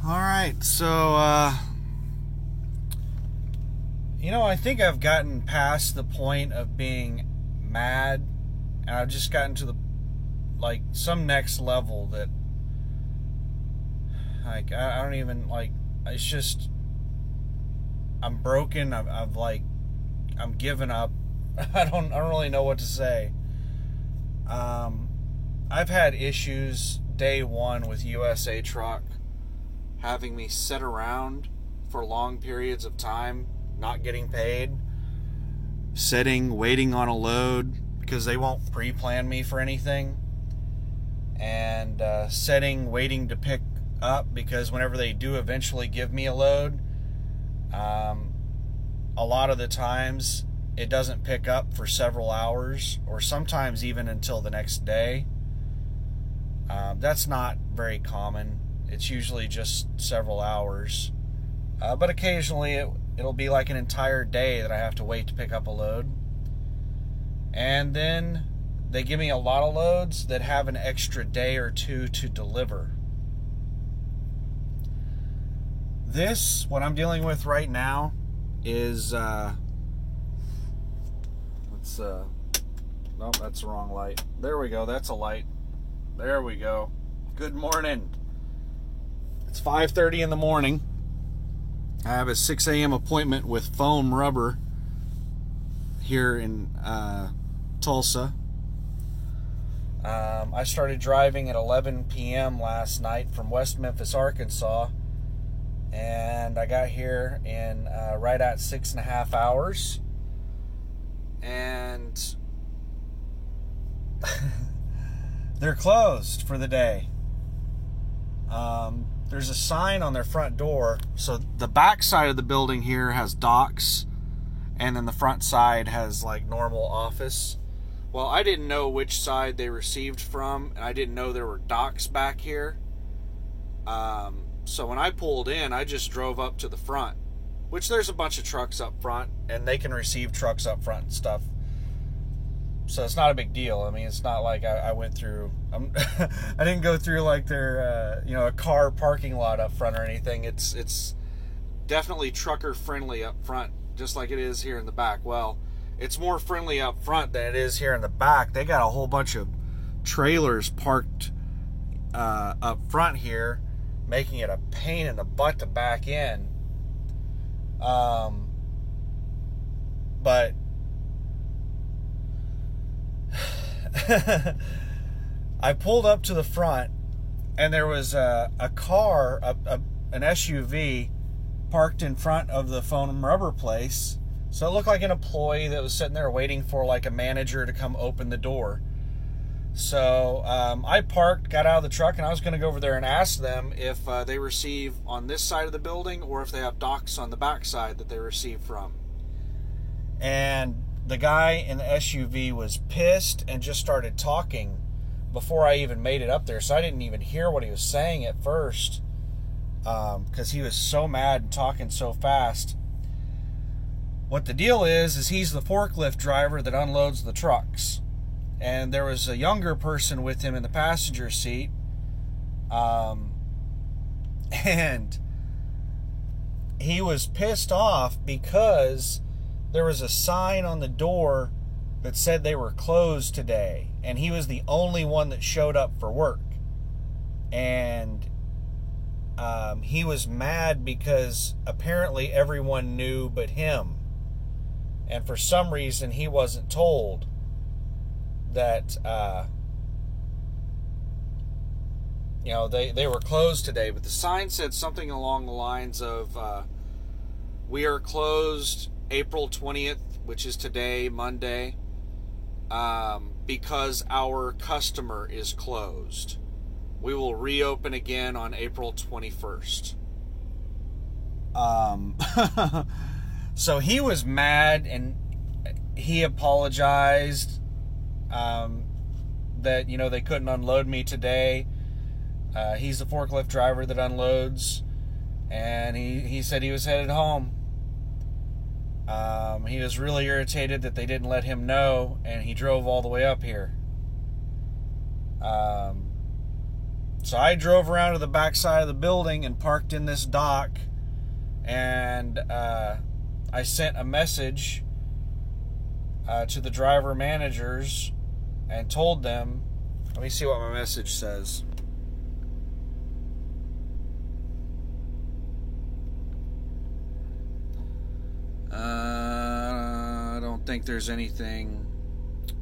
Alright, so, I think I've gotten past the point of being mad, and I've just gotten to some next level that, I don't even, it's just, I'm broken, I'm giving up. I don't really know what to say. I've had issues day one with USA Truck having me sit around for long periods of time, not getting paid, sitting, waiting on a load because they won't pre-plan me for anything, and sitting, waiting to pick up because whenever they do eventually give me a load, a lot of the times it doesn't pick up for several hours or sometimes even until the next day. That's not very common. It's usually just several hours. But occasionally it'll be like an entire day that I have to wait to pick up a load. And then they give me a lot of loads that have an extra day or two to deliver. What I'm dealing with right now is, nope, that's the wrong light. There we go, that's a light. There we go. Good morning. It's 5:30 in the morning. I have a 6 a.m. appointment with Foam Rubber here in Tulsa. I started driving at 11 p.m. last night from West Memphis, Arkansas, and I got here in right at 6.5 hours. And they're closed for the day. There's a sign on their front door. So the back side of the building here has docks, and then the front side has like normal office. Well, I didn't know which side they received from, and I didn't know there were docks back here. So when I pulled in, I just drove up to the front, which there's a bunch of trucks up front, and they can receive trucks up front and stuff. So it's not a big deal. I mean, it's not like I went through, I didn't go through like their, a car parking lot up front or anything. It's definitely trucker friendly up front, just like it is here in the back. Well, it's more friendly up front than it is here in the back. They got a whole bunch of trailers parked up front here, making it a pain in the butt to back in. But I pulled up to the front, and there was a car, an SUV, parked in front of the Foam Rubber place. So it looked like an employee that was sitting there waiting for like a manager to come open the door. So I parked, got out of the truck, and I was going to go over there and ask them if they receive on this side of the building or if they have docks on the back side that they receive from. And the guy in the SUV was pissed and just started talking before I even made it up there. So I didn't even hear what he was saying at first because he was so mad and talking so fast. What the deal is he's the forklift driver that unloads the trucks. And there was a younger person with him in the passenger seat. And he was pissed off because there was a sign on the door that said they were closed today, and he was the only one that showed up for work. And he was mad because apparently everyone knew but him, and for some reason he wasn't told that they were closed today. But the sign said something along the lines of we are closed April 20th, which is today, Monday, because our customer is closed. We will reopen again on April 21st. So he was mad, and he apologized that, they couldn't unload me today. He's the forklift driver that unloads, and he said he was headed home. He was really irritated that they didn't let him know, and he drove all the way up here. So I drove around to the backside of the building and parked in this dock, and I sent a message to the driver managers and told them, let me see what my message says. I don't think there's anything.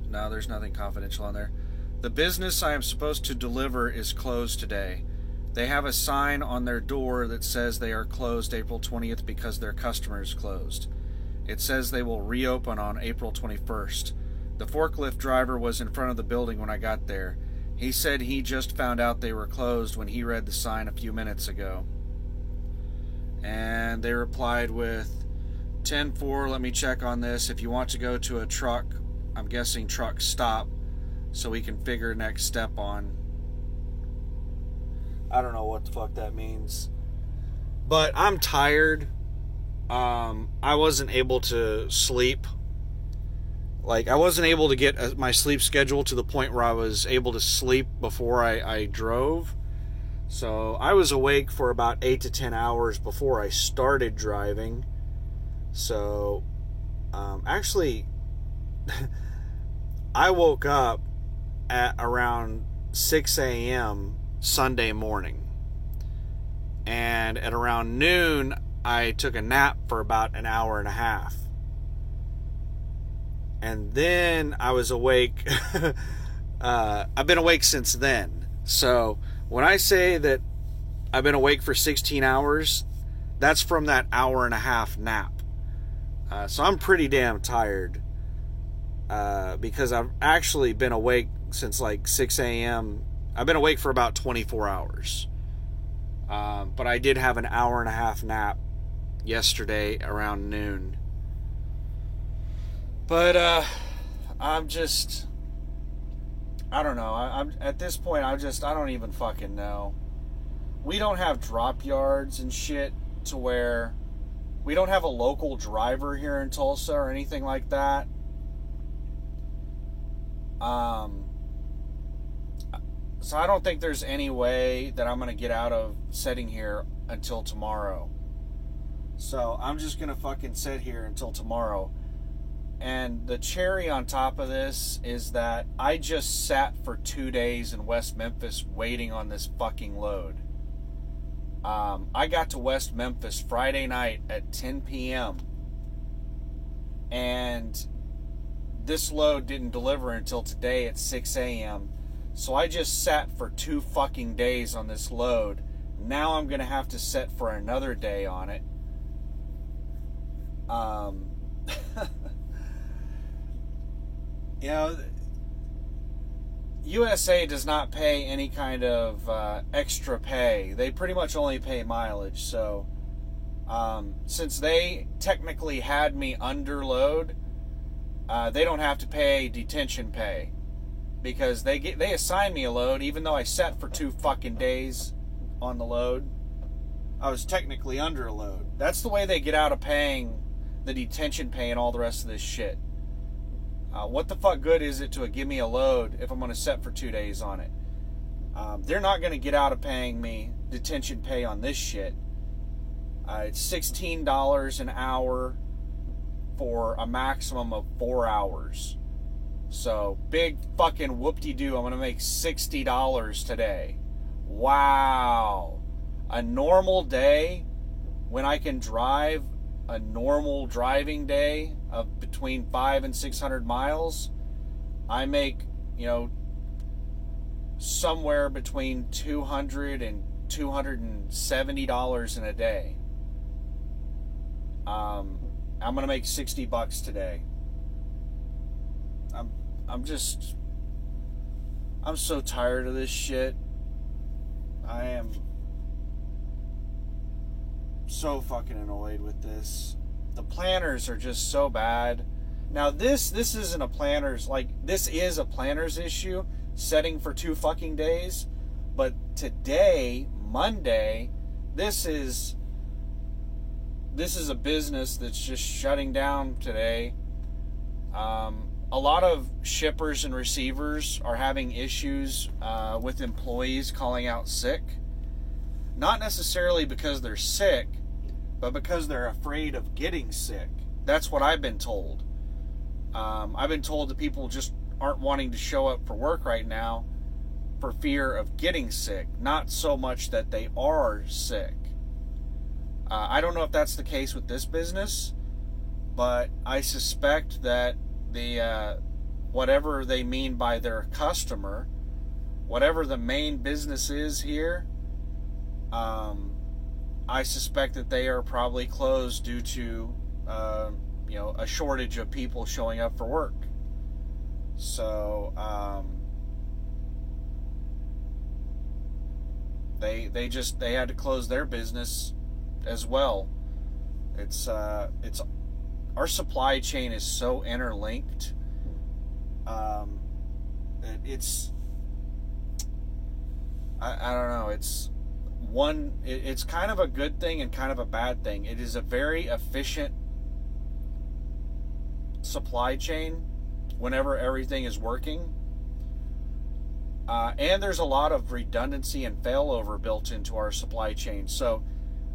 No, there's nothing confidential on there. The business I am supposed to deliver is closed today. They have a sign on their door that says they are closed April 20th because their customer is closed. It says they will reopen on April 21st. The forklift driver was in front of the building when I got there. He said he just found out they were closed when he read the sign a few minutes ago. And they replied with, 10-4, let me check on this. If you want to go to a truck, I'm guessing truck stop, so we can figure next step on. I don't know what the fuck that means. But I'm tired. I wasn't able to sleep. Like, I wasn't able to get my sleep schedule to the point where I was able to sleep before I drove. So I was awake for about 8 to 10 hours before I started driving. So, actually, I woke up at around 6 a.m. Sunday morning. And at around noon, I took a nap for about an hour and a half. And then I was awake. I've been awake since then. So when I say that I've been awake for 16 hours, that's from that hour and a half nap. So I'm pretty damn tired. Because I've actually been awake since like 6 a.m. I've been awake for about 24 hours. But I did have an hour and a half nap yesterday around noon. But I'm just, I don't know. I'm at this point, I don't even fucking know. We don't have drop yards and shit to where we don't have a local driver here in Tulsa or anything like that. So I don't think there's any way that I'm going to get out of sitting here until tomorrow. So I'm just going to fucking sit here until tomorrow. And the cherry on top of this is that I just sat for 2 days in West Memphis waiting on this fucking load. I got to West Memphis Friday night at 10 p.m. And this load didn't deliver until today at 6 a.m. So I just sat for 2 fucking days on this load. Now I'm going to have to sit for another day on it. You know, USA does not pay any kind of extra pay. They pretty much only pay mileage. So, since they technically had me under load, they don't have to pay detention pay because they assigned me a load, even though I sat for 2 fucking days on the load. I was technically under a load. That's the way they get out of paying the detention pay and all the rest of this shit. What the fuck good is it to give me a load if I'm going to set for 2 days on it? They're not going to get out of paying me detention pay on this shit. It's $16 an hour for a maximum of 4 hours. So, big fucking whoop-de-doo. I'm going to make $60 today. Wow. A normal day when I can drive a normal driving day of between 500 and 600 miles, I make, somewhere between $200 and $270 in a day. I'm gonna make $60 today. I'm so tired of this shit. I am so fucking annoyed with this. The planners are just so bad. Now this isn't a planner's, this is a planner's issue, setting for 2 fucking days. But today, Monday, this is a business that's just shutting down today. a lot of shippers and receivers are having issues with employees calling out sick. Not necessarily because they're sick, but because they're afraid of getting sick. That's what I've been told. I've been told that people just aren't wanting to show up for work right now for fear of getting sick, not so much that they are sick. I don't know if that's the case with this business, but I suspect that the whatever they mean by their customer, whatever the main business is here, I suspect that they are probably closed due to a shortage of people showing up for work. So they had to close their business as well. It's our supply chain is so interlinked. It's I don't know. It's kind of a good thing and kind of a bad thing. It is a very efficient supply chain whenever everything is working. And there's a lot of redundancy and failover built into our supply chain. So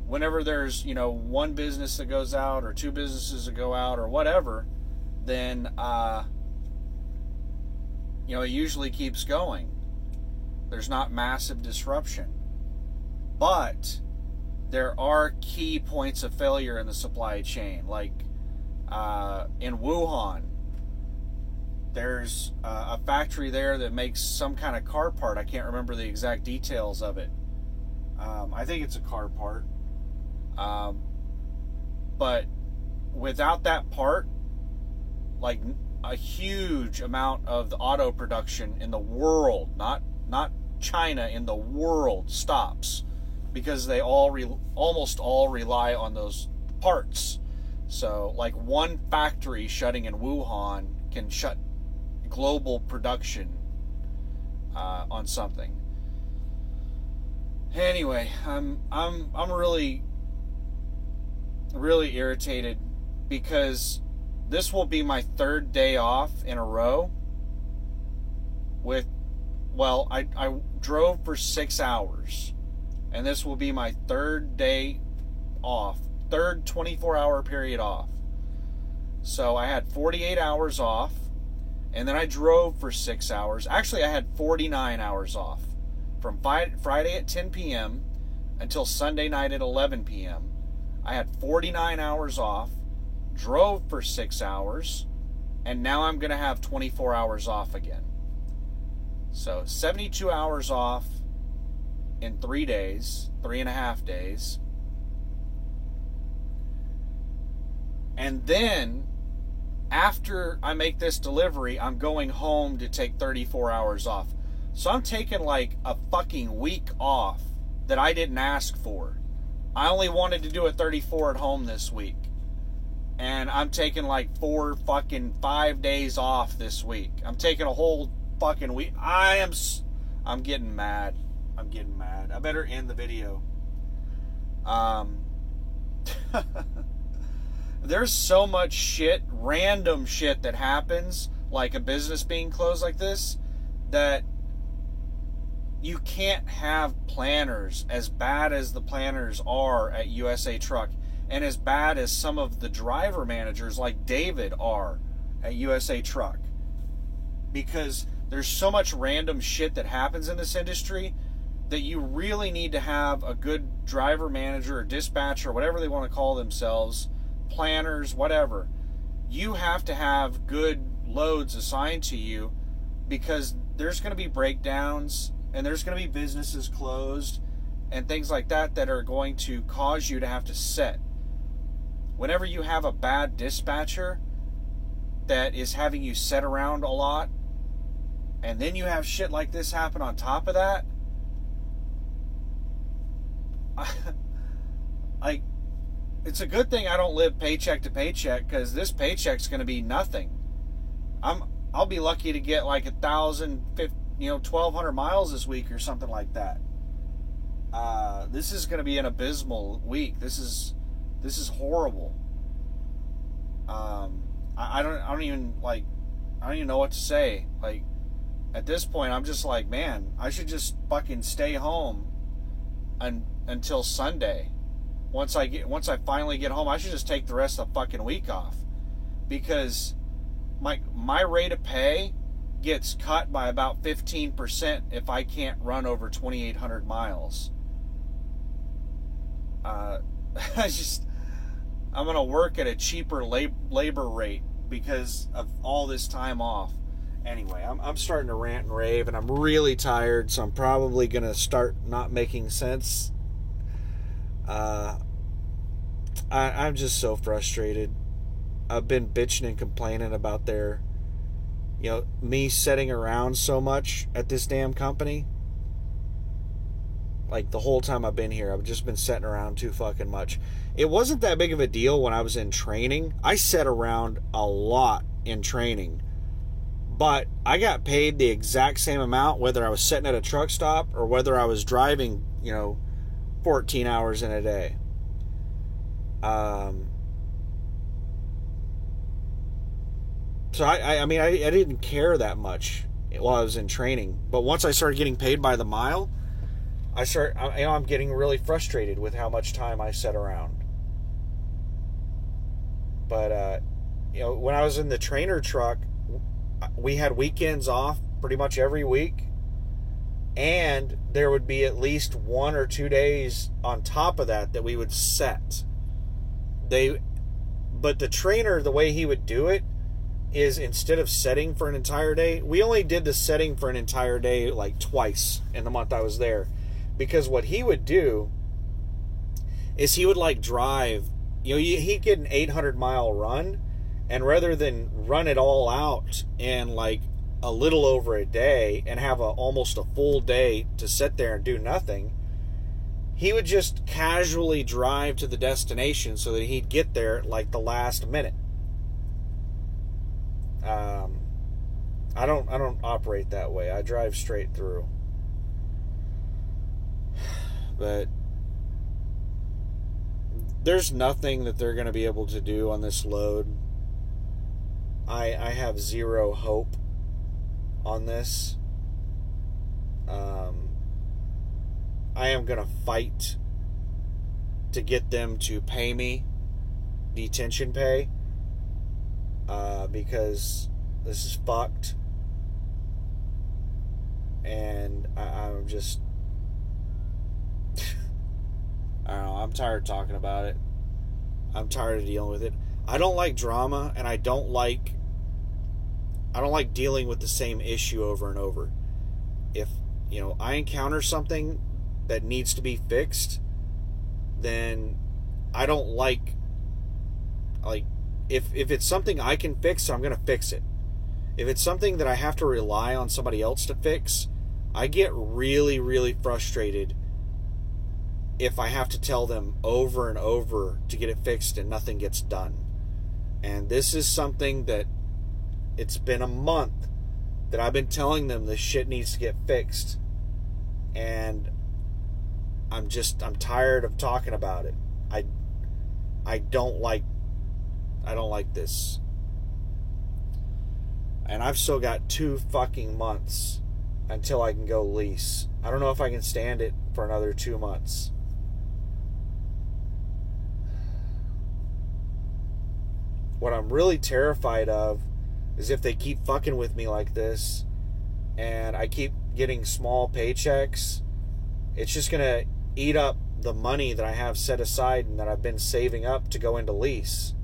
whenever there's, one business that goes out or two businesses that go out or whatever, then, it usually keeps going. There's not massive disruption. But there are key points of failure in the supply chain. Like in Wuhan, there's a factory there that makes some kind of car part. I can't remember the exact details of it. I think it's a car part. But without that part, like a huge amount of the auto production in the world, not China, in the world stops, because they almost all rely on those parts. So like one factory shutting in Wuhan can shut global production on something. Anyway, I'm really irritated because this will be my third day off in a row I drove for 6 hours, and this will be my third day off, third 24-hour period off. So I had 48 hours off, and then I drove for 6 hours. Actually, I had 49 hours off from Friday at 10 p.m. until Sunday night at 11 p.m. I had 49 hours off, drove for 6 hours, and now I'm going to have 24 hours off again. So 72 hours off in 3 days, 3.5 days. And then after I make this delivery, I'm going home to take 34 hours off. So I'm taking like a fucking week off that I didn't ask for. I only wanted to do a 34 at home this week. And I'm taking like 5 days off this week. I'm taking a whole fucking week. I'm getting mad. I better end the video. There's so much shit, random shit that happens, like a business being closed like this, that you can't have planners as bad as the planners are at USA Truck, and as bad as some of the driver managers like David are at USA Truck. Because there's so much random shit that happens in this industry that you really need to have a good driver manager or dispatcher, or whatever they want to call themselves, planners, whatever. You have to have good loads assigned to you, because there's going to be breakdowns and there's going to be businesses closed and things like that are going to cause you to have to set. Whenever you have a bad dispatcher that is having you set around a lot, and then you have shit like this happen on top of that, like, it's a good thing I don't live paycheck to paycheck, because this paycheck's going to be nothing. I'll be lucky to get like 1,200 miles this week or something like that. This is going to be an abysmal week. This is horrible. I don't even like I don't even know what to say. Like, at this point, I'm just like, man, I should just fucking stay home until Sunday. Once I finally get home, I should just take the rest of the fucking week off, because my rate of pay gets cut by about 15% if I can't run over 2,800 miles. I'm gonna work at a cheaper labor rate because of all this time off. Anyway, I'm starting to rant and rave, and I'm really tired, so I'm probably gonna start not making sense. I'm just so frustrated. I've been bitching and complaining about me sitting around so much at this damn company. Like, the whole time I've been here, I've just been sitting around too fucking much. It wasn't that big of a deal when I was in training. I sat around a lot in training. But I got paid the exact same amount whether I was sitting at a truck stop or whether I was driving, 14 hours in a day. So I didn't care that much while I was in training. But once I started getting paid by the mile, I'm getting really frustrated with how much time I sit around. But when I was in the trainer truck, we had weekends off pretty much every week, and there would be at least 1 or 2 days on top of that we would set. But the trainer, the way he would do it is, instead of setting for an entire day, we only did the setting for an entire day like twice in the month I was there. Because what he would do is he would drive, he'd get an 800-mile run, and rather than run it all out in a little over a day and have almost a full day to sit there and do nothing, he would just casually drive to the destination so that he'd get there at the last minute. I don't operate that way. I drive straight through. But there's nothing that they're going to be able to do on this load. I have zero hope on this. I am going to fight to get them to pay me detention pay, because this is fucked. And I'm just... I don't know, I'm tired of talking about it. I'm tired of dealing with it. I don't like drama, and I don't like dealing with the same issue over and over. If, I encounter something that needs to be fixed, then I don't like if it's something I can fix, I'm going to fix it. If it's something that I have to rely on somebody else to fix, I get really, really frustrated if I have to tell them over and over to get it fixed and nothing gets done. And this is something that it's been a month that I've been telling them this shit needs to get fixed. And I'm tired of talking about it. I don't like this. And I've still got 2 fucking months until I can go lease. I don't know if I can stand it for another 2 months. What I'm really terrified of is if they keep fucking with me like this and I keep getting small paychecks, it's just going to eat up the money that I have set aside and that I've been saving up to go into lease.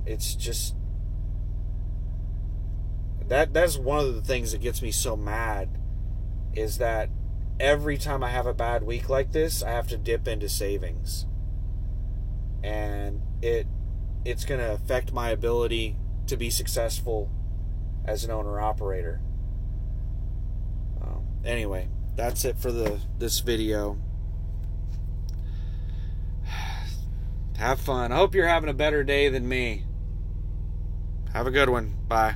It's just... That's one of the things that gets me so mad, is that every time I have a bad week like this, I have to dip into savings. And it's going to affect my ability to be successful as an owner-operator. Anyway, that's it for this video. Have fun. I hope you're having a better day than me. Have a good one. Bye.